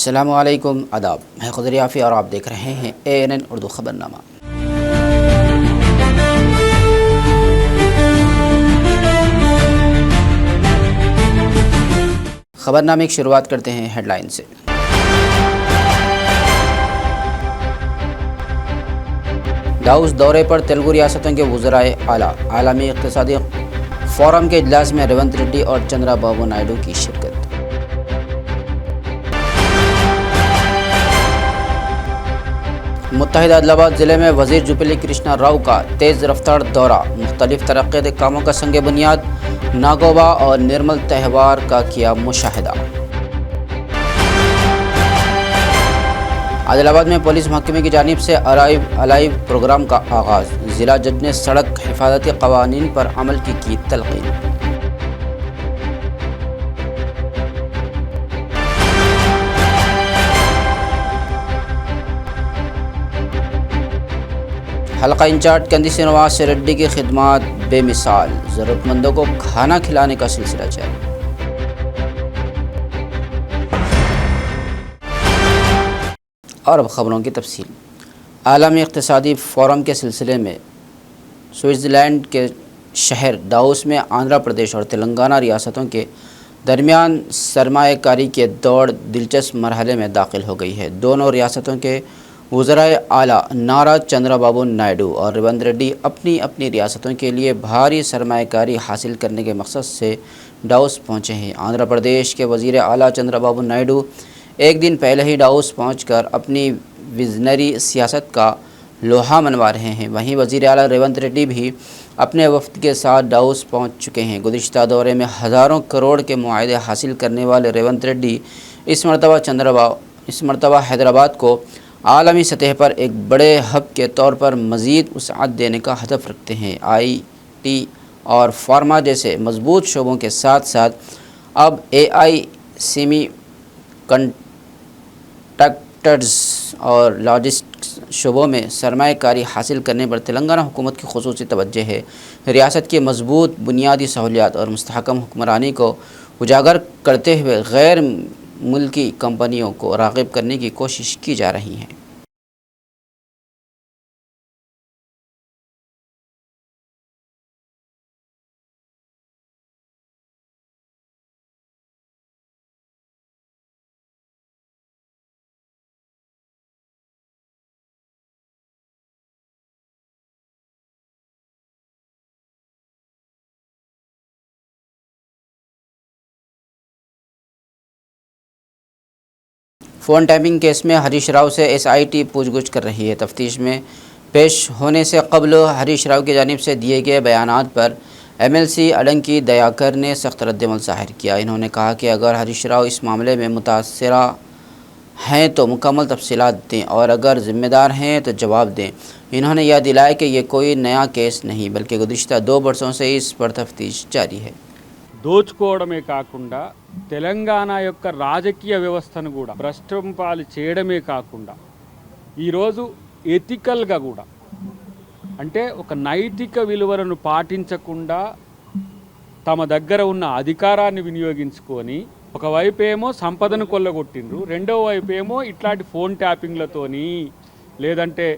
अस्सलामुअलैकुम आदाब, मैं खुदर याफ़ी और आप देख रहे हैं ANN उर्दू ख़बरनामा। ख़बरनामे की शुरुआत करते हैं हेडलाइन से। दाऊस दौरे पर तेलुगु रियासतों के वज़राए आला। आलमी इक़्तिसादी फ़ोरम के इजलास में रेवंत रेड्डी और चंद्राबाबू नायडू की शिरकत। मुत्तहिदा आदिलाबाद ज़िले में वज़ीर जुबिली कृष्णा राव का तेज़ रफ्तार दौरा। मुख्तलिफ तरक्याती कामों का संग बुनियाद। नागोबा और निर्मल त्यौहार का किया मुशाहिदा। आदिलाबाद में पुलिस महकमे की जानिब से अराइव अलाइव प्रोग्राम का आगाज़। ज़िला जज ने सड़क हिफाजती क़वानीन पर अमल की तलक़ीन। हल्का इंचार्ज कंदी श्रीनिवास रेड्डी की खिदमत बेमिसाल। ज़रूरतमंदों को खाना खिलाने का सिलसिला जारी। और अब ख़बरों की तफसील। आलमी इक़्तिसादी फ़ोरम के सिलसिले में स्विट्ज़रलैंड के शहर दावोस में आंध्र प्रदेश और तेलंगाना रियासतों के दरमियान सरमायाकारी के दौड़ दिलचस्प मरहले में दाखिल हो गई है। दोनों रियासतों के वज़राए आला नारा चंद्राबाबू नायडू और रेवंत रेड्डी अपनी अपनी रियासतों के लिए भारी सरमायाकारी हासिल करने के मकसद से दावोस पहुँचे हैं। आंध्र प्रदेश के वज़ीर आला चंद्राबाबू नायडू एक दिन पहले ही दावोस पहुंचकर अपनी विजनरी सियासत का लोहा मनवा रहे हैं। वहीं वज़ीर आला रेवंत रेड्डी भी अपने वफ़द के साथ दावोस पहुंच चुके हैं। गुज़िश्ता दौरे में हज़ारों करोड़ के मुआहदे हासिल करने वाले रेवंत रेड्डी इस मरतबा हैदराबाद को आलमी सतह पर एक बड़े हब के तौर पर मज़ीद वुसअत देने का हदफ रखते हैं। IT और फार्मा जैसे मजबूत शोबों के साथ साथ अब AI सेमी कंडक्टर्स और लॉजिस्टिक्स शोबों में सरमायाकारी हासिल करने पर तेलंगाना हुकूमत की खुसूसी तवज्जो है। रियासत की मजबूत बुनियादी सहूलियात और मुस्तहकम हुक्मरानी को उजागर करते हुए गैर मुल्की कंपनियों को राग़िब करने की कोशिश की जा रही है। फ़ोन टैपिंग केस में हरीश राव से SIT पूछगछ कर रही है। तफ्तीश में पेश होने से कबल हरीश राव की जानिब से दिए गए बयानात पर MLC अडंकी दयाकर ने सख्त रद्दमल ज़ाहिर किया। इन्होंने कहा कि अगर हरीश राव इस मामले में मुतासरा हैं तो मुकम्मल तफसीलात दें और अगर ज़िम्मेदार हैं तो जवाब दें। इन्होंने यह दिलाया कि ये कोई नया केस नहीं बल्कि गुज़िश्ता 2 बरसों से इस पर तफ्तीश जारी है। దోచుకోవడమే కాకుండా తెలంగాణ యొక్క రాజకీయ వ్యవస్థను కూడా భ్రష్టంపాలు చేయడమే కాకుండా ఈరోజు ఎథికల్గా కూడా అంటే ఒక నైతిక విలువలను పాటించకుండా తమ దగ్గర ఉన్న అధికారాన్ని వినియోగించుకొని ఒకవైపు ఏమో సంపదను కొల్లగొట్టిండ్రు, రెండో వైపు ఏమో ఇట్లాంటి ఫోన్ ట్యాపింగ్లతోని లేదంటే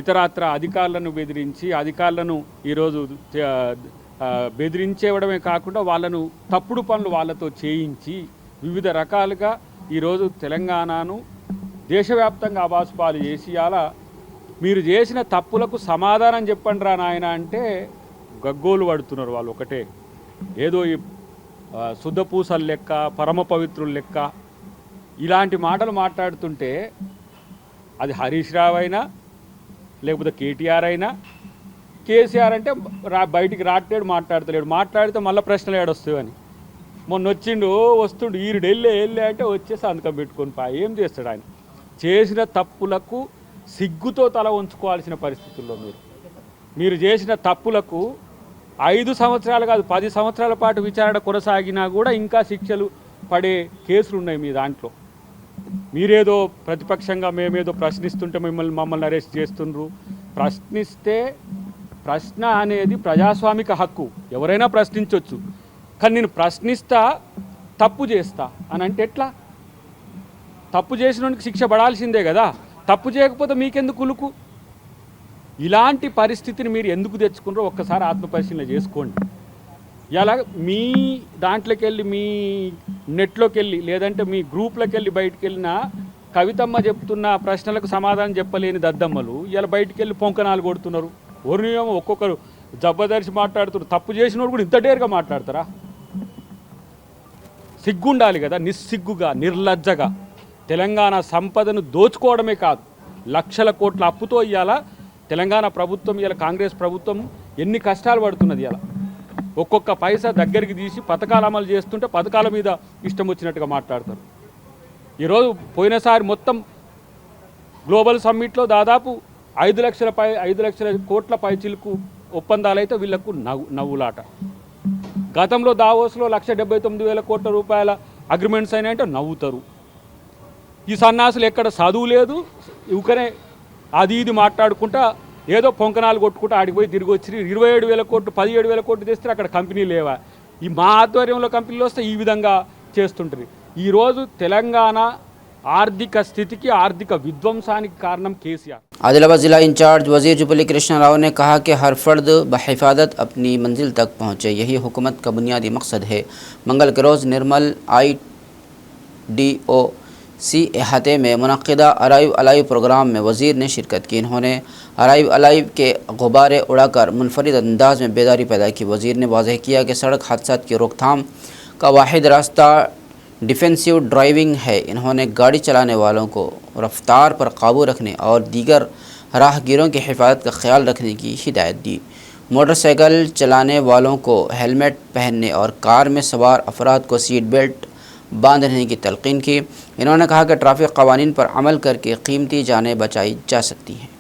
ఇతరత్ర అధికారులను బెదిరించి అధికారులను ఈరోజు బెదిరించేవడమే కాకుండా వాళ్ళను తప్పుడు పనులు వాళ్ళతో చేయించి వివిధ రకాలుగా ఈరోజు తెలంగాణను దేశవ్యాప్తంగా అబాసుపాలు చేసి అలా మీరు చేసిన తప్పులకు సమాధానం చెప్పండి రా నాయన అంటే గగ్గోలు పడుతున్నారు వాళ్ళు. ఒకటే ఏదో ఈ శుద్ధపూసలు లెక్క పరమ పవిత్రుల లెక్క ఇలాంటి మాటలు మాట్లాడుతుంటే అది హరీష్ రావు అయినా లేకపోతే KTR అయినా KCR అంటే బయటికి రాట్లేడు, మాట్లాడితే మళ్ళీ ప్రశ్నలు ఏడొస్తాయని. మొన్న వచ్చిండు వస్తుండు ఈరుడు వెళ్ళే అంటే వచ్చేసి సంతకం పెట్టుకొని ఏం చేస్తాడు ఆయన? చేసిన తప్పులకు సిగ్గుతో తల ఉంచుకోవాల్సిన పరిస్థితుల్లో మీరు చేసిన తప్పులకు 5 సంవత్సరాలు కాదు 10 సంవత్సరాల పాటు విచారణ కొనసాగినా కూడా ఇంకా శిక్షలు పడే కేసులు ఉన్నాయి మీ దాంట్లో. మీరేదో ప్రతిపక్షంగా మేమేదో ప్రశ్నిస్తుంటే మమ్మల్ని అరెస్ట్ చేస్తుండ్రు. ప్రశ్న అనేది ప్రజాస్వామిక హక్కు, ఎవరైనా ప్రశ్నించవచ్చు. కానీ నేను ప్రశ్నిస్తా తప్పు చేస్తా అని అంటే ఎట్లా? తప్పు చేసినోనికి శిక్ష పడాల్సిందే కదా, తప్పు చేయకపోతే మీకెందుకు ఉలుకు? ఇలాంటి పరిస్థితిని మీరు ఎందుకు తెచ్చుకున్నారో ఒక్కసారి ఆత్మపరిశీలన చేసుకోండి. ఇలా మీ దాంట్లోకి వెళ్ళి, మీ నెట్లోకి వెళ్ళి, లేదంటే మీ గ్రూప్లోకి వెళ్ళి బయటికి వెళ్ళిన కవితమ్మ చెప్తున్న ప్రశ్నలకు సమాధానం చెప్పలేని దద్దమ్మలు ఇలా బయటికి వెళ్ళి పొంకనాలు కొడుతున్నారు. ఓర్నియమో ఒక్కొక్కరు జబ్బదర్శి మాట్లాడుతున్నారు. తప్పు చేసినోడు కూడా ఇంత డేరుగా మాట్లాడతారా? సిగ్గుండాలి కదా. నిస్సిగ్గుగా, నిర్లజ్జగా తెలంగాణ సంపదను దోచుకోవడమే కాదు, లక్షల కోట్ల అప్పుతో ఇవాళ తెలంగాణ ప్రభుత్వం, ఇవాళ కాంగ్రెస్ ప్రభుత్వం ఎన్ని కష్టాలు పడుతున్నది. ఇలా ఒక్కొక్క పైసా దగ్గరికి తీసి పథకాలు అమలు చేస్తుంటే పథకాల మీద ఇష్టం వచ్చినట్టుగా మాట్లాడతారు. ఈరోజు పోయినసారి మొత్తం గ్లోబల్ సమ్మిట్లో దాదాపు 5 లక్షల కోట్ల పైచిలకు ఒప్పందాలు అయితే వీళ్లకు నవ్వులాట. గతంలో దావోస్లో 1,79,000 కోట్ల రూపాయల అగ్రిమెంట్స్ అయినాయంటే నవ్వుతారు. ఈ సన్నాసులు ఎక్కడ చదువు లేదు, ఇవుకనే అది ఇది మాట్లాడుకుంటా ఏదో పొంకనాలు కొట్టుకుంటూ ఆడికి పోయి తిరిగి వచ్చి 27,000 కోట్లు 17,000 కోట్లు తెస్తే అక్కడ కంపెనీ లేవా? ఈ మా ఆధ్వర్యంలో కంపెనీలు వస్తే ఈ విధంగా చేస్తుంటుంది. ఈరోజు తెలంగాణ आर्थिक स्थिति की आर्थिक विध्वंसानिक कारणम केसीआर। आदिलाबाद जिला इंचार्ज वजीर जुबली कृष्ण राव ने कहा कि हर फर्द बहिफाजत अपनी मंजिल तक पहुँचे, यही हुकूमत का बुनियादी मकसद है। मंगल के रोज़ निर्मल IDOC अहाते में मुनक़िदा अराइव अलाइव प्रोग्राम में वज़ीर ने शिरकत की। इन्होंने अराइव अलाइव के गुब्बारे उड़ाकर मुनफरिद अंदाज में बेदारी पैदा की। वज़ीर ने वाज़ेह किया कि सड़क हादसात की रोकथाम का वाहिद रास्ता डिफेंसिव ड्राइविंग है। इन्होंने गाड़ी चलाने वालों को रफ्तार पर काबू रखने और दीगर राहगीरों की हिफाजत का ख्याल रखने की हिदायत दी। मोटरसाइकिल चलाने वालों को हेलमेट पहनने और कार में सवार अफराद को सीट बेल्ट बांधने की तलकीन की। इन्होंने कहा कि ट्रैफिक कवानीन पर अमल करके कीमती जानें बचाई जा सकती हैं।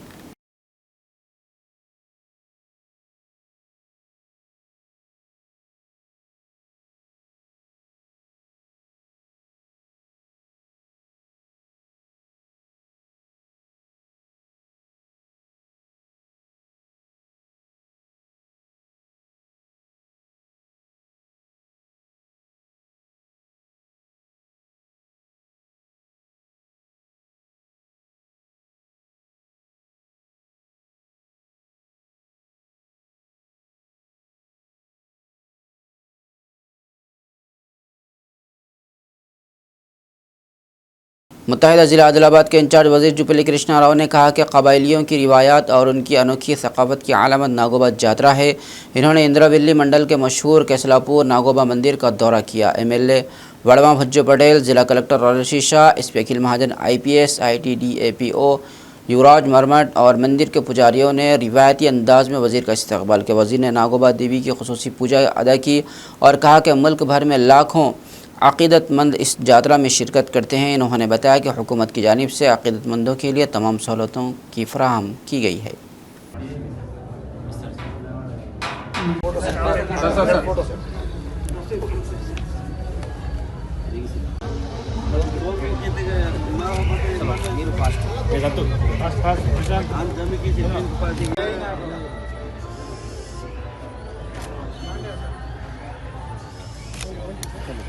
मुत्तहिदा ज़िला आदिलाबाद के इंचार्ज वज़ीर जुबली कृष्ण राव ने कहा कि कबायलियों की रिवायात और उनकी अनोखी सकाफ़त की आलामत नागोबा जातरा है। इन्होंने इंदिरावली मंडल के मशहूर कैसलापुर नागोबा मंदिर का दौरा किया। MLA वड़वा भज्जो पटेल, ज़िला कलेक्टर राजश्री शाह, SP अखिल महाजन IPS, ITDAPO युवराज मरमट और मंदिर के पुजारियों ने रिवायती अंदाज में वज़ीर का इस्तकबाल किया। वज़ीर ने नागोबा देवी की खुसूसी पूजा अदा की और कहा कि मुल्क भर में लाखों अक़ीदतमंद इस यात्रा में शिरकत करते हैं। इन्होंने बताया कि हुकूमत की जानिब से अक़ीदतमंदों के लिए तमाम सहूलतों की फराहम की गई है।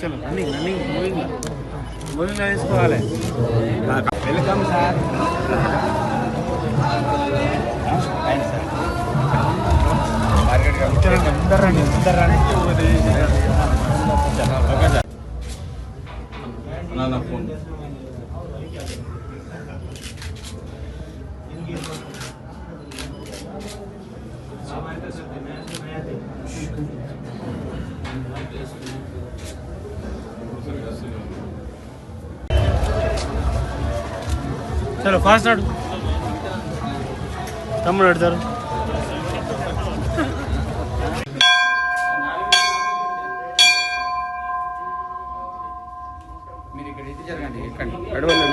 चलो रनिंग रनिंग मूविंग लाइन्स को हाल है। Welcome sir. अंदर रानी ना फोन चलो फास्ट नడు తమ్ముడు నడుతారు। మీరు ఇక్కడ ఇది జరగండి, ఎక్కండి, అడవండి।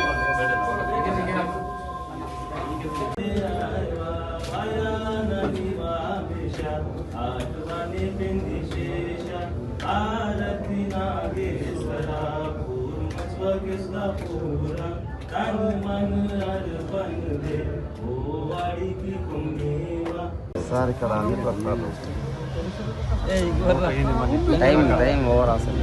సార్ ఇక్కడ అన్ని పడతారు, టైం ఓవర్ అసలు।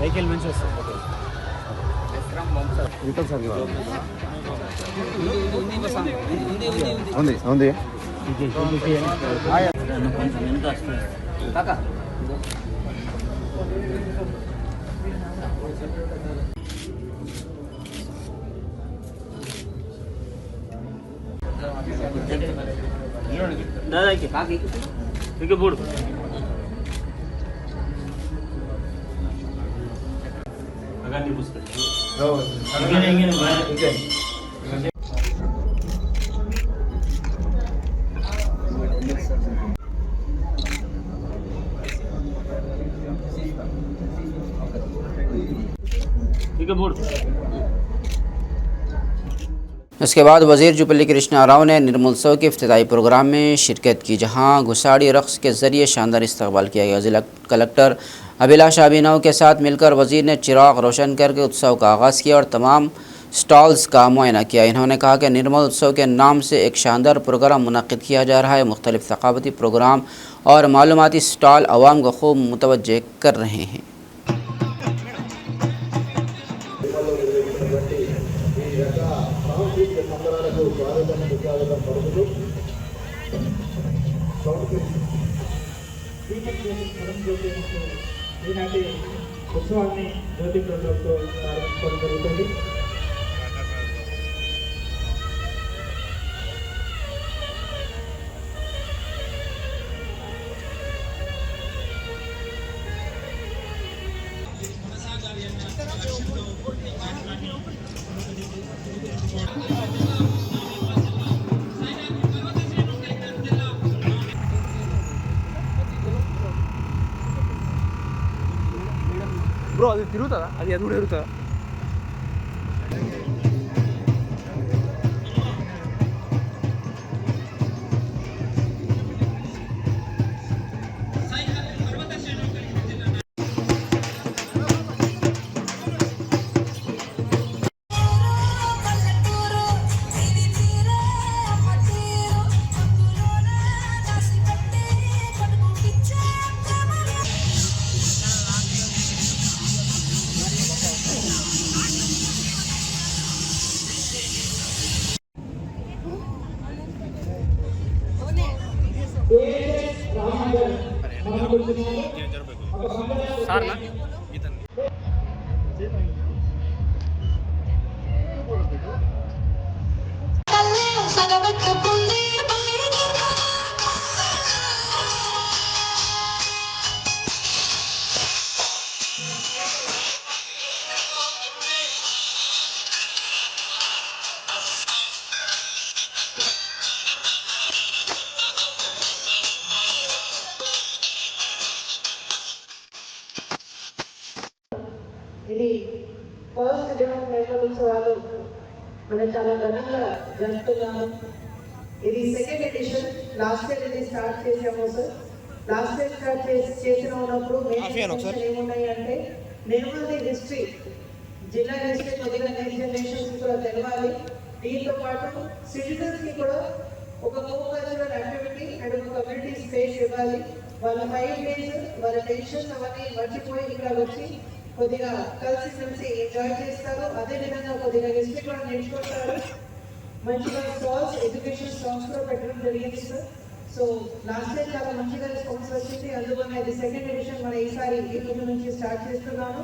సైకిల్ మంచి వస్తుంది ఉంది ఉంది దాదాకి ఇక బోడు అగాన్ని పుస్తకం ఇక బోడు इसके बाद वज़ीर जुबली कृष्णा राव ने निर्मोत्सव के इफ्तिताई प्रोग्राम में शिरकत की, जहां घुसाड़ी रक़्स के ज़रिए शानदार इस्तकबाल किया गया। ज़िला कलेक्टर अभिलाष अभिनव के साथ मिलकर वज़ीर ने चिराग रोशन करके उत्सव का आगाज़ किया और तमाम स्टॉल्स का मुआयना किया। इन्होंने कहा कि निर्मल उत्सव के नाम से एक शानदार प्रोग्राम मुनक़्क़िद किया जा रहा है। मुख्तलिफ़ सक़ाफ़ती प्रोग्राम और मालूमाती स्टॉल अवाम को खूब मुतवज्जे कर रहे हैं। ఈనాటి ఉత్సవాన్ని జ్యోతి ప్రజ్వలతో ప్రారంభించడం జరుగుతుంది. బ్రో అది తిరుగుతుందా అది అది కూడా తిరుగుతుందా సార్ నా ఇది ఫస్ట్ డెవలప్మెంట్ ఉత్సవాలు మనం చాలా ఘనంగా జరుపుతున్నాము. ఇది సెకండ్ ఎడిషన్. లాస్ట్ ఇయర్ ఇది స్టార్ట్ చేసాము సార్. లాస్ట్ ఇయర్ స్టార్ట్ చేసిన ఉన్నప్పుడు ఏమున్నాయి అంటే నిర్మల్ హిస్టరీ, జిల్లా హిస్టరీ కొద్దిగా నెక్స్ట్ జనరేషన్స్ కూడా తెలవాలి. దీంతో పాటు సిటిజన్స్ కి కూడా ఒక కో కల్చరల్ యాక్టివిటీ అండ్ ఒక కమ్యూనిటీ స్పేస్ ఇవ్వాలి. వాళ్ళ 5 days వాళ్ళ టెన్షన్స్ అవన్నీ మర్చిపోయి ఇక్కడ వచ్చి కొద్దిగా కలిసి ఎంజాయ్ చేస్తారు. అదేవిధంగా కొద్దిగా హిస్టరీ కూడా నేర్చుకుంటారు. మంచిగా స్టాల్స్, ఎడ్యుకేషన్ స్టాల్స్ కూడా పెట్టడం జరిగింది సార్. సో లాస్ట్ ఇయర్ చాలా మంచిగా రెస్పాన్స్ వచ్చింది. అందువల్ల ఇది సెకండ్ ఎడిషన్ మన ఈసారి ఈ రోజు నుంచి స్టార్ట్ చేస్తున్నాను.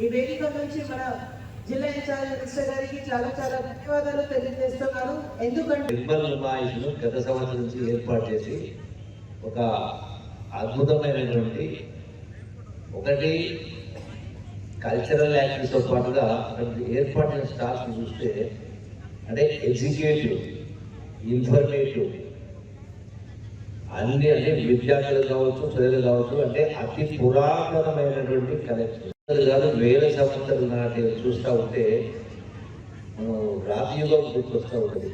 ఈ వేదిక నుంచి మన జిల్లా ఇన్ఛార్జ్ మినిస్టర్ గారికి చాలా చాలా ధన్యవాదాలు తెలియజేస్తున్నాను. ఎందుకంటే నిర్మల్ నమాయిష్ను గత సంవత్సరం నుంచి ఏర్పాటు చేసి ఒక అద్భుతమైనటువంటి ఒకటి కల్చరల్ యాక్టివిటీతో పాటుగా ఏర్పాటు చేసిన స్టాఫ్ని చూస్తే అంటే ఎడ్యుకేటివ్, ఇన్ఫర్మేటివ్ అన్ని అంటే విద్యార్థులు కావచ్చు, ప్రజలు కావచ్చు, అంటే అతి పురాతనమైనటువంటి కలెక్షన్ కాదు. 1000 సంవత్సరాల నాటి చూస్తూ ఉంటే మనం రాజయుగం గుర్తొస్తూ ఉంటుంది.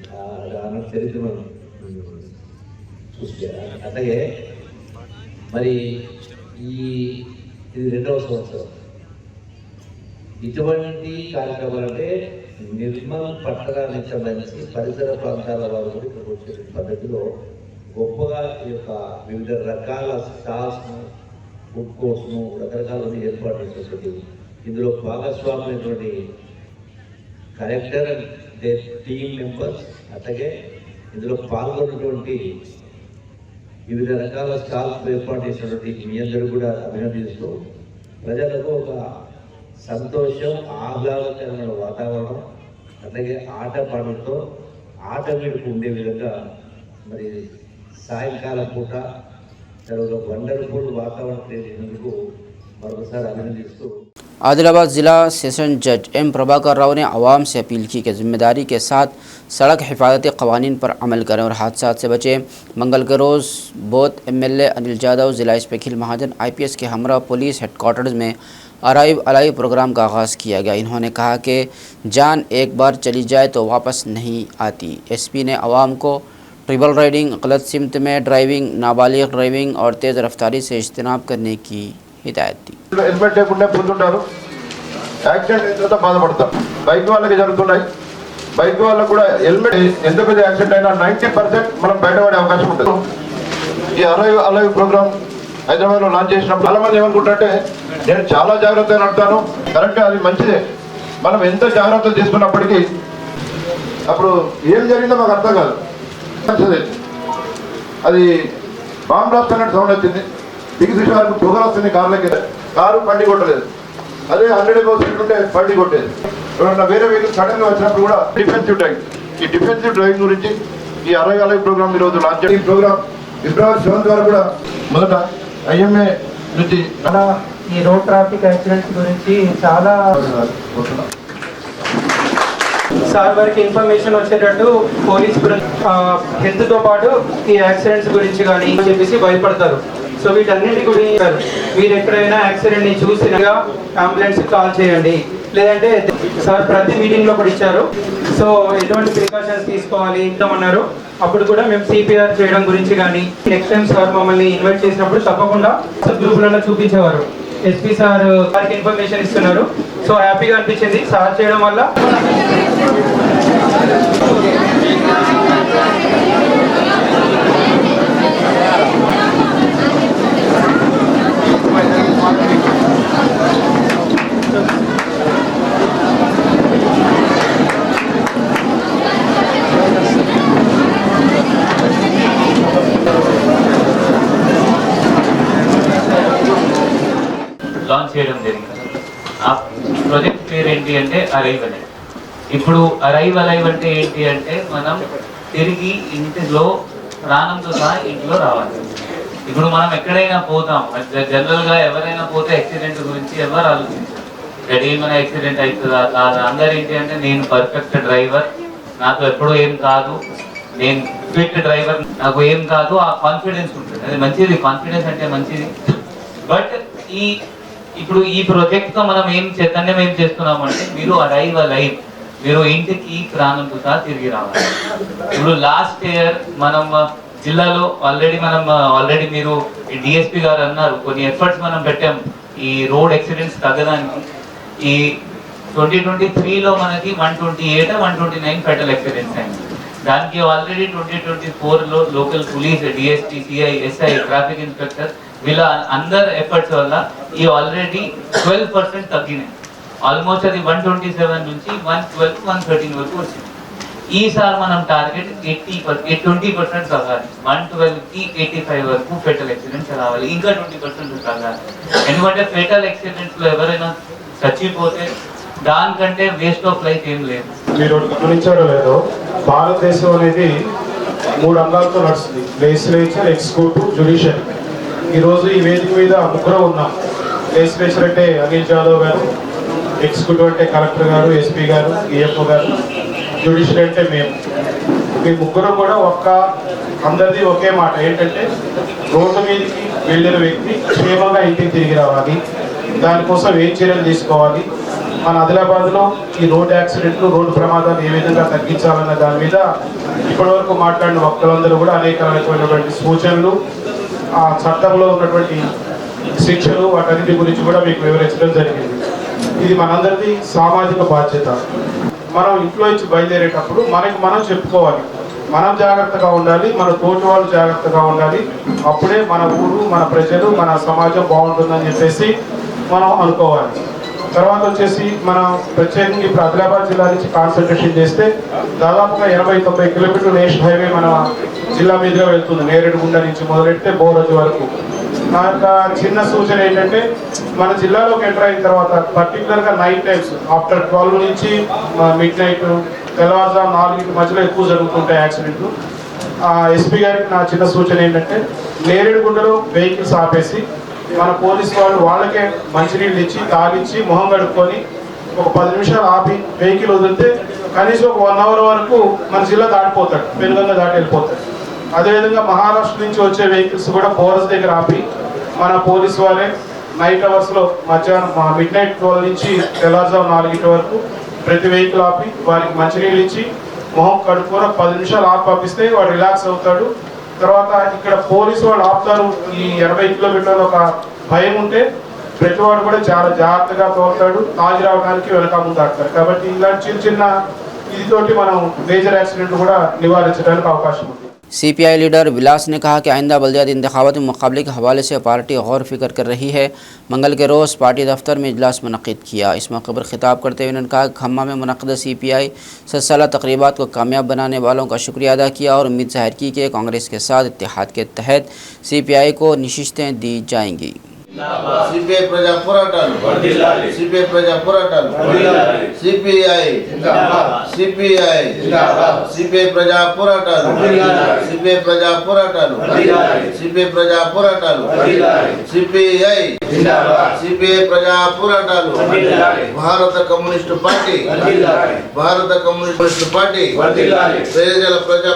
దాని చరిత్ర మనం చూస్తే అలాగే మరి ఇది 2వ సంవత్సరం ఇటువంటి కార్యక్రమాలు అంటే నిర్మల్ పట్టణానికి సంబంధించి పరిసర ప్రాంతాల వారు కూడా ఇక్కడికి వచ్చే పద్ధతిలో గొప్పగా ఈ యొక్క వివిధ రకాల స్టాల్స్ను, ఫుడ్ కోర్ట్స్ను రకరకాల ఏర్పాటు చేసేటువంటి ఇందులో భాగస్వామైనటువంటి collector and the team members, అట్లాగే ఇందులో పాల్గొన్నటువంటి వివిధ రకాల స్టాల్స్ ఏర్పాటు చేసినటువంటి మీ అందరూ కూడా అభినందిస్తూ ప్రజలకు ఒక సంతోషం, ఆహ్లాదకరమైన వాతావరణం, అట్లాగే ఆట పాటలతో ఆట వేడుకు ఉండే విధంగా మరి సాయంకాలం పూట ఒక వండర్ఫుల్ వాతావరణం క్రియేట్ చేసినందుకు మరొకసారి అభినందిస్తూ आदिलाबाद ज़िला सेशन जज एम प्रभाकर राव ने आवाम से अपील की कि जिम्मेदारी के साथ सड़क हिफाजती कवानीन पर अमल करें और हादसा से बचें। मंगल के रोज़ बोध MLA अनिल यादव, ज़िला इंस्पेक्टर महाजन IPS के हमरा पुलिस हेडक्वार्टर्स में अराइव अलाइव प्रोग्राम का आगाज़ किया गया। इन्होंने कहा कि जान एक बार चली जाए तो वापस नहीं आती। SP ने आवाम को ट्रिपल राइडिंग, गलत सिमत में ड्राइविंग, नाबालिग ड्राइविंग और तेज़ रफ्तारी से इज्तनाब करने की हिदायत दी। హెల్మెట్ లేకుండా పోతుంటారు, యాక్సిడెంట్ అయిన తర్వాత బాధపడతారు. బైక్ వాళ్ళకి జరుగుతున్నాయి. బైక్ వాళ్ళకు కూడా హెల్మెట్ ఎంత పెద్ద యాక్సిడెంట్ అయినా 90% మనం బయటపడే అవకాశం ఉంటుంది. ఈ అలైవ్ ప్రోగ్రామ్ హైదరాబాద్లో లాంచ్ చేసినప్పుడు చాలా మంది ఏమనుకుంటారంటే నేను చాలా జాగ్రత్తగా నడుపుతాను. కరెక్ట్గా అది మంచిదే. మనం ఎంత జాగ్రత్త తీసుకున్నప్పటికీ అప్పుడు ఏం జరిగిందో మాకు అర్థం కాదు. అది బాంబ్ బ్లాస్ట్ అన్నట్టు సౌండ్ వచ్చింది. దిగి చూసే వరకు పొగలు వస్తుంది కార్లకి. కారు బండి కొట్టలేదు. అదే 100 above స్పీడ్ ఉంటే బండి కొట్టేది. ఎవరన్నా వేరే వెహికల్ సడన్గా వచ్చినప్పుడు కూడా డిఫెన్సివ్ డ్రైవింగ్, ఈ డిఫెన్సివ్ డ్రైవింగ్ గురించి ఈ అలైవ్ ప్రోగ్రామ్ ఈరోజు లాంచ్ చేయాలి. ఈ ప్రోగ్రామ్ February 7 ద్వారా కూడా మొదట IMA నుంచి ఈ రోడ్ ట్రాఫిక్ యాక్సిడెంట్స్ గురించి చాలా సార్ వారికి ఇన్ఫర్మేషన్ వచ్చేటట్టు పోలీస్ హెల్త్తో పాటు ఈ యాక్సిడెంట్స్ గురించి కానీ చెప్పేసి భయపడతారు. సో వీటన్నిటి గురించి మీరు ఎక్కడైనా యాక్సిడెంట్ని చూసినగా అంబులెన్స్ కాల్ చేయండి. లేదంటే సార్ ప్రతి మీటింగ్లో కూడా ఇచ్చారు. సో ఎటువంటి ప్రికాషన్స్ తీసుకోవాలి అన్నారు. అప్పుడు కూడా మేము CPR చేయడం గురించి కానీ నెక్స్ట్ టైం సార్ మమ్మల్ని ఇన్వైట్ చేసినప్పుడు తప్పకుండా గ్రూపులలో చూపించేవారు. SP సార్ వారికి ఇన్ఫర్మేషన్ ఇస్తున్నారు. సో హ్యాపీగా అనిపించింది సార్ చేయడం వల్ల. లాంచ్ చేయడం జరిగింది. ఆ ప్రాజెక్ట్ పేరు ఏంటి అంటే అరైవ్ అలైవ్. ఇప్పుడు అరైవ్ అలైవ్ అంటే ఏంటి అంటే మనం తిరిగి ఇంటిలో ప్రాణంతో సహా ఇంట్లో రావాలి. ఇప్పుడు మనం ఎక్కడైనా పోతాం, జనరల్గా ఎవరైనా పోతే యాక్సిడెంట్ గురించి ఎవరు ఆలోచించారు. ఏమైనా యాక్సిడెంట్ అవుతుందా కాదా, అందరు ఏంటి అంటే నేను పర్ఫెక్ట్ డ్రైవర్, నాకు ఎప్పుడూ ఏం కాదు, నేను ఫిట్ డ్రైవర్, నాకు ఏం కాదు, ఆ కాన్ఫిడెన్స్ ఉంటుంది. అది మంచిది, కాన్ఫిడెన్స్ అంటే మంచిది. బట్ ఇప్పుడు ఈ ప్రాజెక్ట్ తో మనం ఏం చేస్తున్నామంటే మీరు అరైవ్ అలైవ్, మీరు ఇంటికి ప్రాణంతో సహా తిరిగి రావాలి. ఇప్పుడు లాస్ట్ ఇయర్ మనం జిల్లాలో ఆల్రెడీ మీరు DSP గారు అన్నారు కొన్ని ఎఫర్ట్స్ మనం పెట్టాం ఈ రోడ్ యాక్సిడెంట్స్ తగ్గడానికి. ఈ 2023లో మనకి 128 129 ఫెటల్ యాక్సిడెంట్స్ అయింది. దానికి ఆల్రెడీ 2024లో local police, DSP, CI, SI, traffic inspector వీళ్ళ అందరు ఎఫర్ట్స్ వల్ల ఈ ఆల్రెడీ 12% తగ్గినాయి. ఆల్మోస్ట్ అది 127 నుంచి 112 113 వరకు వచ్చింది. ఈసారి మనం టార్గెట్ 20% తగ్గాలి. 112కి 85 వరకు ఫెటల్ యాక్సిడెంట్స్ రావాలి. ఇంకా 20% తగ్గాలి. ఎందుకంటే ఫెటల్ యాక్సిడెంట్స్ లో ఎవరైనా చచ్చిపోతే దానికంటే వేస్ట్ ఆఫ్ లైఫ్ ఏం లేదు. మీరు గమనించారో లేదో, భారతదేశం అనేది 3 అంగాలతో నడుస్తుంది: లెజిస్లేచర్, ఎగ్జిక్యూటివ్, జ్యుడిషియరీ. ఈరోజు ఈ వేదిక మీద ముగ్గురు ఉన్నాం. లెజిస్లేచర్ అంటే అనిల్ యాదవ్ గారు, ఎగ్జిక్యూటివ్ అంటే కలెక్టర్ గారు, SP గారు, EFO గారు, జ్యుడిషియరీ అంటే మేము. మీ ముగ్గురు కూడా అందరిది ఒకే మాట ఏంటంటే రోడ్డు మీదకి వెళ్ళిన వ్యక్తి క్షేమంగా ఇంటికి తిరిగి రావాలి. దానికోసం ఏం చర్యలు తీసుకోవాలి, మన ఆదిలాబాద్లో ఈ రోడ్ యాక్సిడెంట్లు, రోడ్డు ప్రమాదాలు ఏ విధంగా తగ్గించాలన్న దాని మీద ఇప్పటివరకు మాట్లాడిన వక్తలందరూ కూడా అనేక రకమైనటువంటి సూచనలు, ఆ చట్టంలో ఉన్నటువంటి శిక్షలు, వాటన్నిటి గురించి కూడా మీకు వివరించడం జరిగింది. ఇది మనందరిది సామాజిక బాధ్యత. మనం ఇంట్లో నుంచి బయలుదేరేటప్పుడు మనం చెప్పుకోవాలి, మనం జాగ్రత్తగా ఉండాలి, మన తోటి వాళ్ళు జాగ్రత్తగా ఉండాలి. అప్పుడే మన ఊరు, మన ప్రజలు, మన సమాజం బాగుంటుందని చెప్పేసి మనం అనుకోవాలి. తర్వాత వచ్చేసి మనం ప్రత్యేకంగా ఇప్పుడు ఆదిలాబాద్ జిల్లా నుంచి కాన్సన్ట్రేషన్ చేస్తే దాదాపుగా 80-90 కిలోమీటర్లు నేషనల్ హైవే మన జిల్లా మీదుగా వెళ్తుంది. నేరేడుగుండ నుంచి మొదలెడితే బోరజ్ వరకు. నా యొక్క చిన్న సూచన ఏంటంటే మన జిల్లాలోకి ఎంటర్ అయిన తర్వాత పర్టికులర్గా నైట్ టైమ్స్ ఆఫ్టర్ 12 నుంచి మిడ్ నైట్ తెల్లవారుజాము 4 మధ్యలో ఎక్కువ జరుగుతుంటాయి యాక్సిడెంట్లు. ఎస్పీ గారికి నా చిన్న సూచన ఏంటంటే నేరేడుగుండలో వెహికల్స్ ఆపేసి మన పోలీస్ వాళ్ళు వాళ్ళకే మంచినీళ్ళు ఇచ్చి తాగిచ్చి మొహం కడుక్కొని ఒక 10 నిమిషాలు ఆపి వెహికల్ వదిలితే కనీసం ఒక 1 అవర్ వరకు మన జిల్లా దాటిపోతాడు, పెనుగంగా దాటి వెళ్ళిపోతాడు. అదేవిధంగా మహారాష్ట్ర నుంచి వచ్చే వెహికల్స్ కూడా బోరస్ దగ్గర ఆపి మన పోలీస్ వారే నైట్ అవర్స్లో మధ్యాహ్నం మిడ్ నైట్ 12 నుంచి తెల్లారుజాము 4 వరకు ప్రతి వెహికల్ ఆపి వారికి మంచినీళ్ళు ఇచ్చి మొహం కడుక్కొని 10 నిమిషాలు ఆపి పంపిస్తే వాడు రిలాక్స్ అవుతాడు. తర్వాత ఇక్కడ పోలీసు వాళ్ళు ఆపుతారు. ఈ 80 కిలోమీటర్లు ఒక భయం ఉంటే ప్రతివాడు కూడా చాలా జాగ్రత్తగా తోలుతాడు, తాగి రావడానికి వెనక ముందు ఆడతారు. కాబట్టి ఇలాంటి చిన్న చిన్న ఇదితోటి మనం మేజర్ యాక్సిడెంట్ కూడా నివారించడానికి అవకాశం ఉంది. CPI लीडर विलास ने कहा कि आइंदा बल्दियाती इंतखाबात में मुकाबले के हवाले से पार्टी गौर फिक्र कर रही है। मंगल के रोज़ पार्टी दफ्तर में इजलास मुनक़िद किया। इस मौके पर खिताब करते हुए उन्होंने कहा कि खम्मा में मुनक़दा CPI 7 साला तक़रीबात को कामयाब बनाने वालों का शुक्रिया अदा किया और उम्मीद ज़ाहिर की कि कांग्रेस के साथ इत्तेहाद के तहत CPI को नशिस्तें दी जाएंगी। సిపిఐ ప్రజా పోరాటాలు వర్ధిల్లాలి, సిపిఐ ప్రజా పోరాటాలు వర్ధిల్లాలి, సిపిఐ జిందాబాద్, సిపిఐ జిందాబాద్, సిపిఐ ప్రజా పోరాటాలు వర్ధిల్లాలి, సిపిఐ ప్రజా పోరాటాలు వర్ధిల్లాలి, సిపిఐ ప్రజా పోరాటాలు వర్ధిల్లాలి, సిపిఐ జిందాబాద్, సిపిఐ ప్రజా పోరాటాలు వర్ధిల్లాలి, భారత కమ్యూనిస్టు పార్టీ వర్ధిల్లాలి, భారత కమ్యూనిస్టు పార్టీ వర్ధిల్లాలి, ప్రజల ప్రజా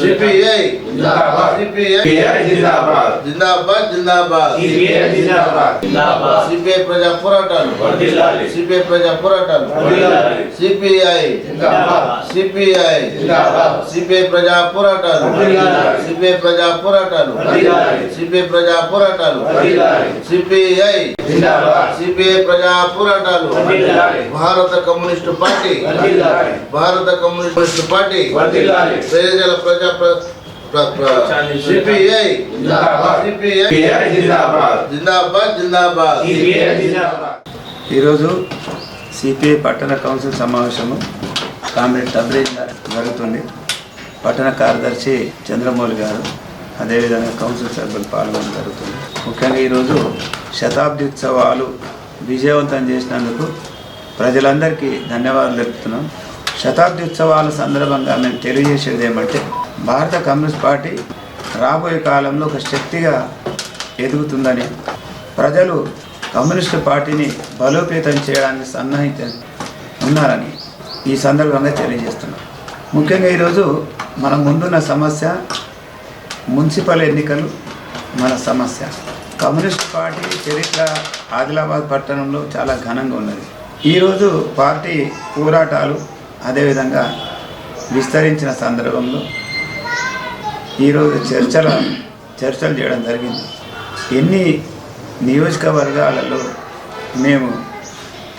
సిపిఐ జిందాబాద్, సిపిఐ జిందాబాద్, జిందాబాద్ జిందాబాద్, సిపిఐ జిందాబాద్, జిందాబాద్, సిపిఐ ప్రజా పోరాటాలు వర్ధిల్లాలి, సిపిఐ ప్రజా పోరాటాలు వర్ధిల్లాలి, సిపిఐ జిందాబాద్, సిపిఐ జిందాబాద్, సిపిఐ ప్రజా పోరాటాలు వర్ధిల్లాలి, సిపిఐ ప్రజా పోరాటాలు వర్ధిల్లాలి, సిపిఐ ప్రజా పోరాటాలు వర్ధిల్లాలి, సిపిఐ జిందాబాద్, సిపిఐ ప్రజా పోరాటాలు వర్ధిల్లాలి, భారత కమ్యూనిస్టు పార్టీ వర్ధిల్లాలి, భారత కమ్యూనిస్టు పార్టీ వర్ధిల్లాలి, ప్రజల ప్రజా సిపిఐ జిందాబాద్, సిపిఐ జిందాబాద్, జిందాబాద్ జిందాబాద్, సిపిఐ జిందాబాద్. ఈరోజు సిపిఐ పట్టణ కౌన్సిల్ సమావేశము కామ్రేడ్ తబ్రేజ్ గారు జరుగుతుంది. పట్టణ కార్యదర్శి చంద్రమౌళి గారు అదేవిధంగా కౌన్సిల్ సభ్యులు పాల్గొనడం జరుగుతుంది. ముఖ్యంగా ఈరోజు శతాబ్ది ఉత్సవాలు విజయవంతం చేసినందుకు ప్రజలందరికీ ధన్యవాదాలు తెలుపుతున్నాం. శతాబ్ది ఉత్సవాల సందర్భంగా మేము తెలియజేసేది ఏమంటే భారత కమ్యూనిస్ట్ పార్టీ రాబోయే కాలంలో ఒక శక్తిగా ఎదుగుతుందని, ప్రజలు కమ్యూనిస్టు పార్టీని బలోపేతం చేయడానికి సన్నాహిత ఉన్నారని ఈ సందర్భంగా తెలియజేస్తున్నాం. ముఖ్యంగా ఈరోజు మన ముందున్న సమస్య మున్సిపల్ ఎన్నికలు మన సమస్య. కమ్యూనిస్ట్ పార్టీ చరిత్ర ఆదిలాబాద్ పట్టణంలో చాలా ఘనంగా ఉన్నది. ఈరోజు పార్టీ పోరాటాలు అదేవిధంగా విస్తరించిన సందర్భంలో ఈరోజు చర్చలు చేయడం జరిగింది. ఎన్ని నియోజకవర్గాలలో మేము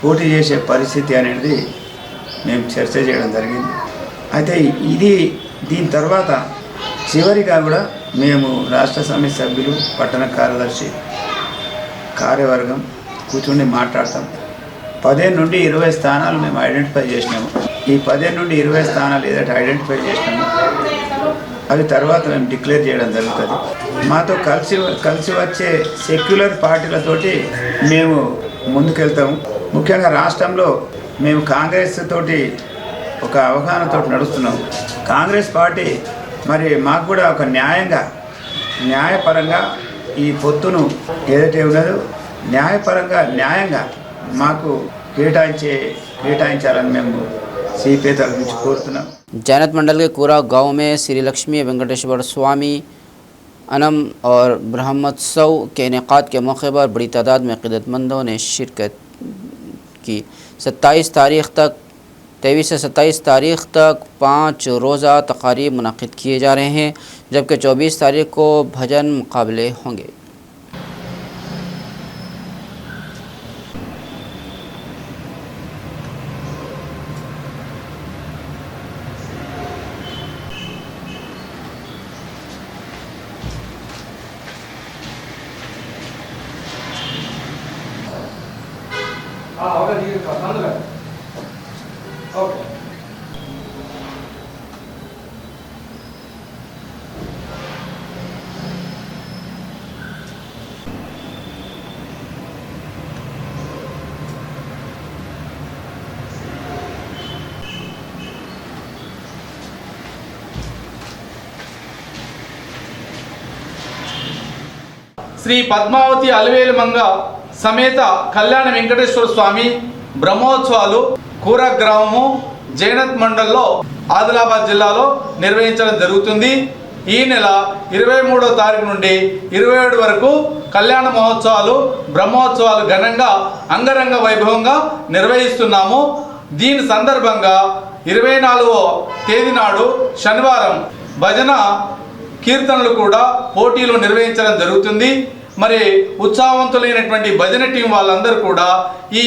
పోటీ చేసే పరిస్థితి అనేది మేము చర్చ చేయడం జరిగింది. అయితే దీని తర్వాత చివరిగా కూడా మేము రాష్ట్ర సమితి సభ్యులు, పట్టణ కార్యదర్శి, కార్యవర్గం కూర్చుండి మాట్లాడతాం. 15 నుండి 20 స్థానాలు మేము ఐడెంటిఫై చేసినాము. ఈ 15 నుండి 20 స్థానాలు ఏదైతే ఐడెంటిఫై చేసినామో అవి తర్వాత మేము డిక్లేర్ చేయడం జరుగుతుంది. మాతో కలిసి వచ్చే సెక్యులర్ పార్టీలతోటి మేము ముందుకెళ్తాము. ముఖ్యంగా రాష్ట్రంలో మేము కాంగ్రెస్ తోటి ఒక అవగాహనతో నడుస్తున్నాము. కాంగ్రెస్ పార్టీ మరి మాకు కూడా ఒక న్యాయపరంగా ఈ పొత్తును ఏదైతే ఉన్నదో న్యాయంగా మాకు కేటాయించాలని మేము सीपीआई तरफ నుంచి కోరుతున్నాం. जैनत मंडल के कुरा गांव में श्री लक्ष्मी वेंकटेश्वर स्वामी अनम और ब्रह्मोत्सव के इनेकाद के मौके पर बड़ी तादाद में अक़ीदतमंदों ने शिरकत की। 23 से 27 तारीख तक 5 रोज़ा तक़ारीब मुनक़िद किए जा रहे हैं, जबकि 24 तारीख को भजन मुकाबले होंगे। శ్రీ పద్మావతి అలివేలు మంగ సమేత కళ్యాణ వెంకటేశ్వర స్వామి బ్రహ్మోత్సవాలు కూర గ్రామము జైనత్ మండల్లో ఆదిలాబాద్ జిల్లాలో నిర్వహించడం జరుగుతుంది. ఈ నెల 23వ తారీఖు నుండి 27 వరకు కళ్యాణ మహోత్సవాలు బ్రహ్మోత్సవాలు ఘనంగా అంగరంగ వైభవంగా నిర్వహిస్తున్నాము. దీని సందర్భంగా 24వ తేదీ నాడు శనివారం భజన కీర్తనలు కూడా పోటీలు నిర్వహించడం జరుగుతుంది. మరి ఉత్సాహవంతులైనటువంటి భజన టీం వాళ్ళందరూ కూడా ఈ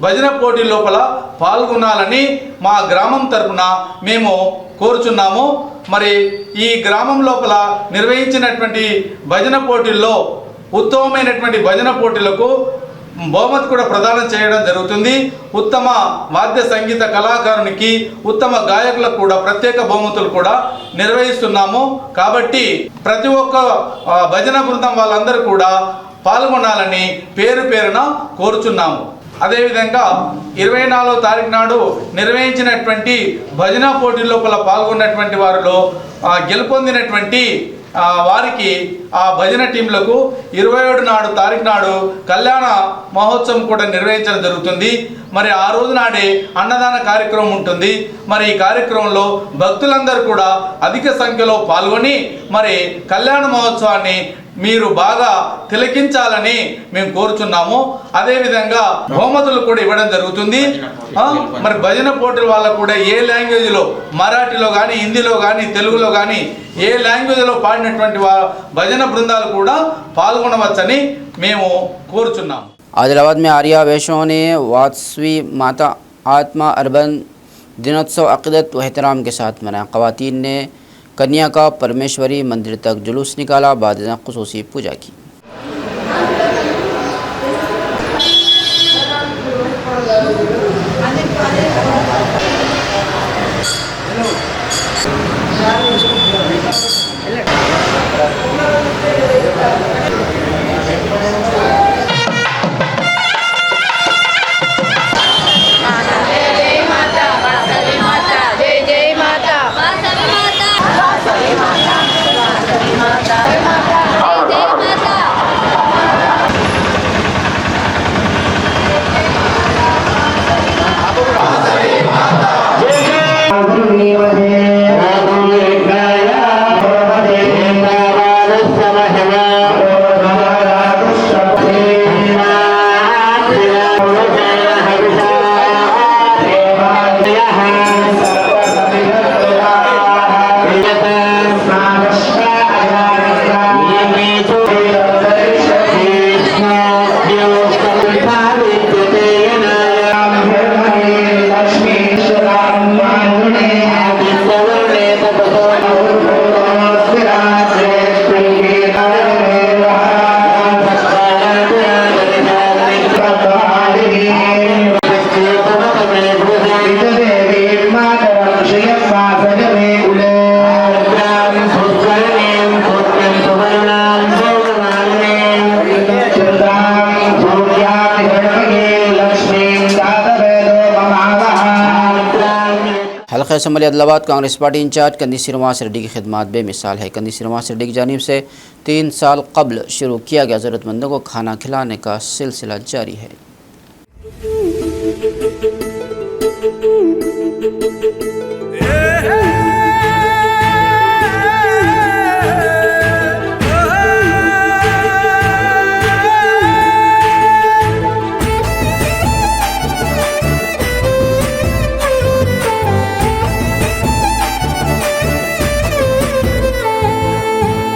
భజన పోటీ లోపల పాల్గొనాలని మా గ్రామం తరపున మేము కోరుచున్నాము. మరి ఈ గ్రామం లోపల నిర్వహించినటువంటి భజన పోటీల్లో ఉత్తమమైనటువంటి భజన పోటీలకు బహుమతి కూడా ప్రదానం చేయడం జరుగుతుంది. ఉత్తమ వాద్య సంగీత కళాకారునికి ఉత్తమ గాయకులకు కూడా ప్రత్యేక బహుమతులు కూడా నిర్వహిస్తున్నాము. కాబట్టి ప్రతి ఒక్క భజన బృందం వాళ్ళందరూ కూడా పాల్గొనాలని పేరు పేరున కోరుచున్నాము. అదేవిధంగా 24వ తారీఖు నాడు నిర్వహించినటువంటి భజన పోటీ లోపల పాల్గొన్నటువంటి వారిలో గెలుపొందినటువంటి వారికి ఆ భజన టీంలకు 27 తారీఖు నాడు కళ్యాణ మహోత్సవం కూడా నిర్వహించడం జరుగుతుంది. మరి ఆ రోజు నాడే అన్నదాన కార్యక్రమం ఉంటుంది. మరి ఈ కార్యక్రమంలో భక్తులందరూ కూడా అధిక సంఖ్యలో పాల్గొని మరి కళ్యాణ మహోత్సవాన్ని మీరు బాగా తిలకించాలని మేము కోరుచున్నాము. అదేవిధంగా బహుమతులు కూడా ఇవ్వడం జరుగుతుంది. మరి భజన పోటీల వాళ్ళకు కూడా ఏ లాంగ్వేజ్లో మరాఠీలో కానీ హిందీలో కానీ తెలుగులో కానీ ఏ లాంగ్వేజ్లో పాడినటువంటి భజన బృందాలు కూడా పాల్గొనవచ్చని మేము కోరుచున్నాము. आदिलाबाद में आर्या वैश्यों ने वात्सवी माता आत्मा अर्बन दिनोत्सव अक़ीदत व एहतराम के साथ मनाया। ख़वातीन ने कन्या का परमेश्वरी मंदिर तक जुलूस निकाला, बाद में ख़ुसूसी पूजा की। हल्का assembly Adilabad Congress party incharge Kandi Srinivas Reddy की खिदमत बेमिसाल है। कंदी श्रीनिवास रेड्डी की जानिब से 3 साल कबल शुरू किया गया ज़रूरतमंदों को खाना खिलाने का सिलसिला जारी है।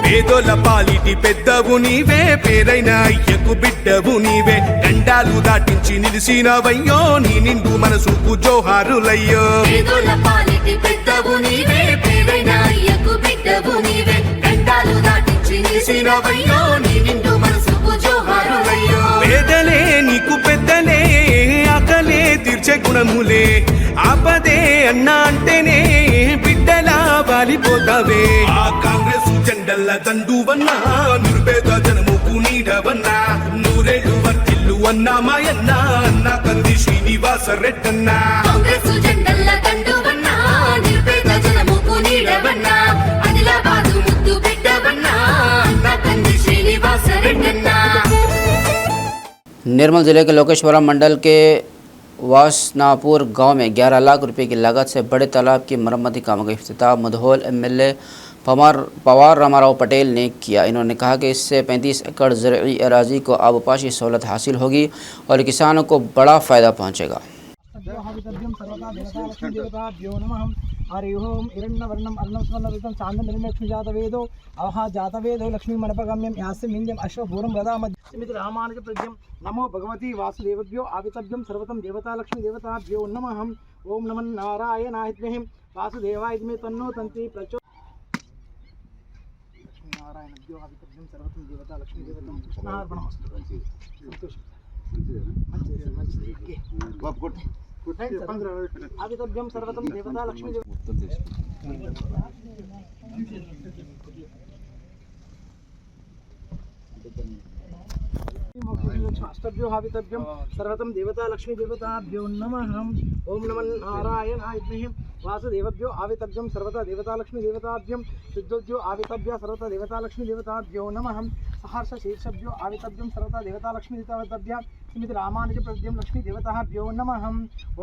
పేదోల పాలిటి పెద్దవు నీవే, పేరైన అయ్యకు బిడ్డవు నీవే, గండాలు దాటించి నిలిసినవయ్యో, నీ నిండు మనసుకు జోహారులయ్యో. పేదోల పాలిటి పెద్దవు నీవే, పేరైన అయ్యకు బిడ్డవు నీవే, గండాలు దాటించి నిలిసినవయ్యో, నీ నిండు మనసుకు జోహారులయ్యో. పేదలే నీకు పెద్దలే, గుణములే ఆపదే అన్నా అంటేనే బిడ్డలా వాలిపోతావే ఆ కాంగ్రెస్ జెండల్ల దండువన్నా నిర్భేద జనముకు నీడవన్నా నూరేళ్ళు వర్తిల్లు అన్నా మాయన్న అన్నా కంది శ్రీనివాస రెడ్డన్నా కాంగ్రెస్ జెండల్ల దండువన్నా నిర్భేద జనముకు నీడవన్నా ఆదిలాబాదు ముద్దు బిడ్డవన్నా అన్నా కంది శ్రీనివాస రెడ్డన్నా। निर्मल जिले के लोकेश्वरम मंडल के वासनापुर गांव में 11 लाख रुपए की लागत से बड़े तालाब की मरम्मती कामों का इफ्तिताह मुधोल एमएलए पवार रामाराव पटेल ने किया। इन्होंने कहा कि इससे 35 एकड़ ज़रई अराजी को आबपाशी सहूलत हासिल होगी और किसानों को बड़ा फ़ायदा पहुँचेगा। हरिओम हिरण्यवर्णम अर्णवस्वर्णवितं चांदनिर्मेक्षुजातवेदो अवहा जातवेदो लक्ष्मी मनपगम्यं यास्य मिंजम अश्वभूरं वदामद्यमिति रामानुजप्रज्ञं नमो भगवती वासुदेवभ्यो आवितभ्यं सर्वतं देवता लक्ष्मी देवताभ्यो नमः। ओम नमः नारायणाय विद्महे वासुदेवाय धीमहि तन्नो तन्त्री प्रचोदयात्। लक्ष्मी नारायणभ्यो आवितभ्यं सर्वतं देवता लक्ष्मी देवतां कृष्णार्पणमस्तु। आवितभ्यं सर्वतं देवता लक्ष्मी अष्टभ्यो हावितभ्यं सर्वतं देवता लक्ष्मी देवताभ्यो नमः। ओम नमः नारायणाय विद्महे वासुदेवभ्यो आवितभ्यं सर्वता देवता लक्ष्मी देवताभ्यो शुद्धोभ्यो आवितभ्य सर्वता देवता लक्ष्मी देवताभ्यो नमः। सहर्ष शीर्षभ्यो आवितभ्यं सर्वता देवता लक्ष्मी देवताभ्यो श्रीमति रामानुजप्रज्ञं लक्ष्मी देवताभ्यो नमः।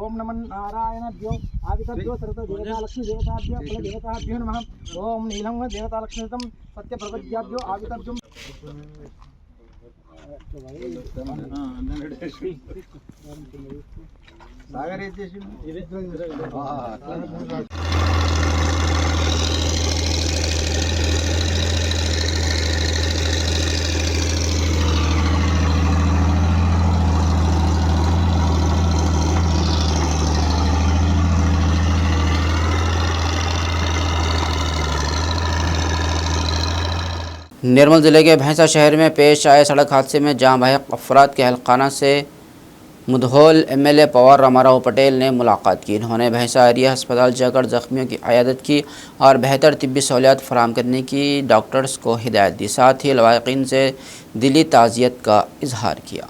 ओम नमः नारायणाभ्यो आवितभ्यो सर्वता देवता लक्ष्मी देवताभ्यो कुलदेवताभ्यो नमः। ओम नीलं देवता लक्ष्मीतं सत्यप्रपद्याभ्यो आवितभ्यं निर्मल ज़िले के भैंसा शहर में पेश आए सड़क हादसे में जाँ बहक अफराद के हलखाना से मुधोल एमएलए पवार रामाराव पटेल ने मुलाकात की। इन्होंने भैंसा एरिया अस्पताल जाकर ज़ख्मियों की अयादत की और बेहतर तिब्बी सहूलियात फराहम करने की डॉक्टर्स को हिदायत दी। साथ ही लवाकिन से दिली ताज़ियत का इजहार किया।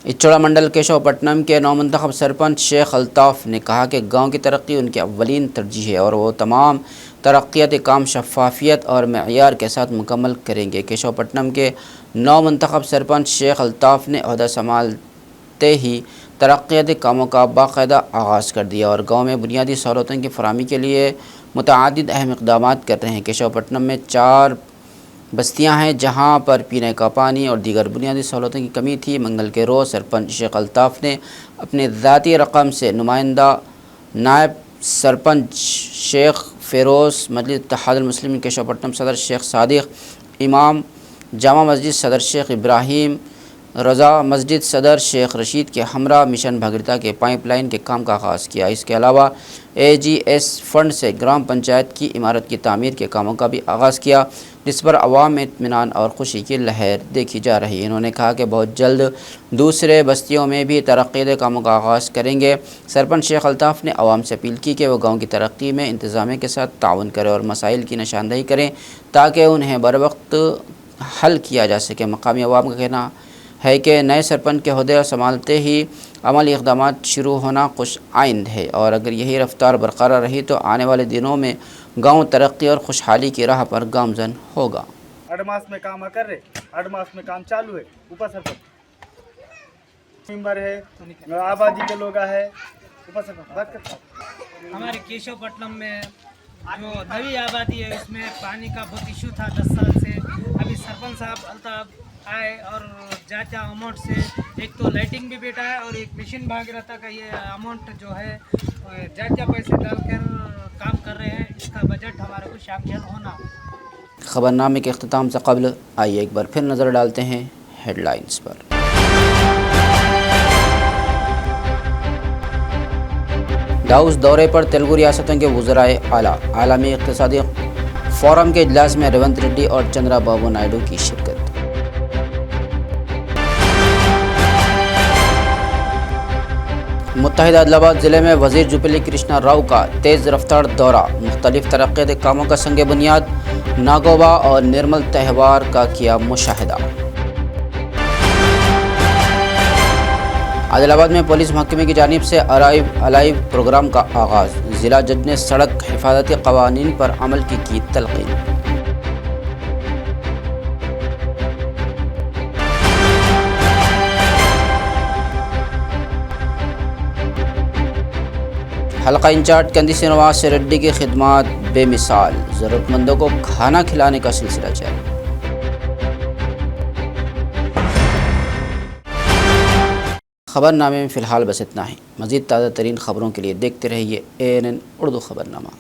इचोड़ा मंडल केशवपट्टनम के नौमंतखब सरपंच शेख अल्ताफ़ ने कहा कि गांव की तरक्की उनकी अव्वलीन तरजीह है और वो तमाम तरक्याती काम शफाफियत और मेयार के साथ मुकम्मल करेंगे। केशवपट्टनम के नौमंतखब सरपंच शेख अल्ताफ़ ने ओहदा संभालते ही तरक्याती कामों का बाकायदा आगाज़ कर दिया और गाँव में बुनियादी सहूलतों की फराहमी के लिए मुतअद्दिद अहम इक़दाम कर रहे हैं। केशवपट्टनम में 4 बस्तियां हैं जहां पर पीने का पानी और दीगर बुनियादी सहूलतों की कमी थी। मंगल के रोज़ सरपंच शेख अल्ताफ़ ने अपने ज़ाती रकम से नुमाइंदा नायब सरपंच शेख फ़िरोज़, मजलिस इत्तेहादुल मुस्लिमीन केशवपट्टनम सदर शेख सादिक, इमाम जामा मस्जिद सदर शेख इब्राहिम, रज़ा मस्जिद सदर शेख रशीद के हमरा मिशन भगीरथा के पाइपलाइन के काम का आगाज़ किया। इसके अलावा AGS फंड से ग्राम पंचायत की इमारत की तामीर के कामों का भी आगाज़ किया, जिस पर अवाम में इत्मीनान और खुशी की लहर देखी जा रही है। इन्होंने कहा कि बहुत जल्द दूसरे बस्तियों में भी तरक्की के कामों का आगाज़ करेंगे। सरपंच शेख अल्ताफ़ ने अवाम से अपील की कि वो गाँव की तरक्की में इंतज़ामिया के साथ ताउन करें और मसाइल की निशानदही करें ताकि उन्हें बर वक्त हल किया जा सके। मकामी अवाम का कहना है कि नए सरपंच के ओहदे संभालते ही अमली इक़दाम शुरू होना खुश आइंद है और अगर यही रफ्तार बरकरार रही तो आने वाले दिनों में गांव तरक्की और खुशहाली की राह पर गामजन होगा। 8 मास में काम कर रहे, 8 मास में काम चालू है। ऊपर सरपंच मेंबर है, आबादी के लोग है, हमारे केशवपट्टनम में जो नवी आबादी है उसमें पानी का बहुत इशू था 10 साल से। अभी सरपंच साहब अल्ताफ आए और ज्यादा अमाउंट से एक तो लाइटिंग भी बैठा है और एक मिशन भागीरथ का ये अमाउंट जो है ज्यादा पैसे डालकर काम कर रहे हैं। इसका बजट हमारे को शामिल होना। खबरनामे के अख्ताम से कबल आइए एक बार फिर नज़र डालते हैं हेडलाइंस पर। दाऊस दौरे पर तेलुगु रियासतों के वज़राए आला। आलमी इक़्तिसादी फोरम के इजलास में रेवंत रेड्डी और चंद्राबाबू नायडू की शिरकत। मुत्तहिदा आदिलाबाद ज़िले में वज़ीर जुबिली कृष्णा राव का तेज़ रफ्तार दौरा। मुख्तलिफ तरक्याती कामों का संग बुनियाद। नागोबा और निर्मल त्यौहार का किया मुशाहिदा। आदिलाबाद में पुलिस महकमे की जानिब से अराइव अलाइव प्रोग्राम का आगाज़। ज़िला जज ने सड़क हिफाजती क़वानीन पर अमल की तलक़ीन। हल्का इंचार्ज कंदी श्रीनिवास रेड्डी की खिदमत बेमिसाल। ज़रूरतमंदों को खाना खिलाने का सिलसिला जारी। खबरनामे में फ़िलहाल बस इतना ही। मज़ीद ताज़ा तरीन खबरों के लिए देखते रहिए ANN उर्दू खबरनामा।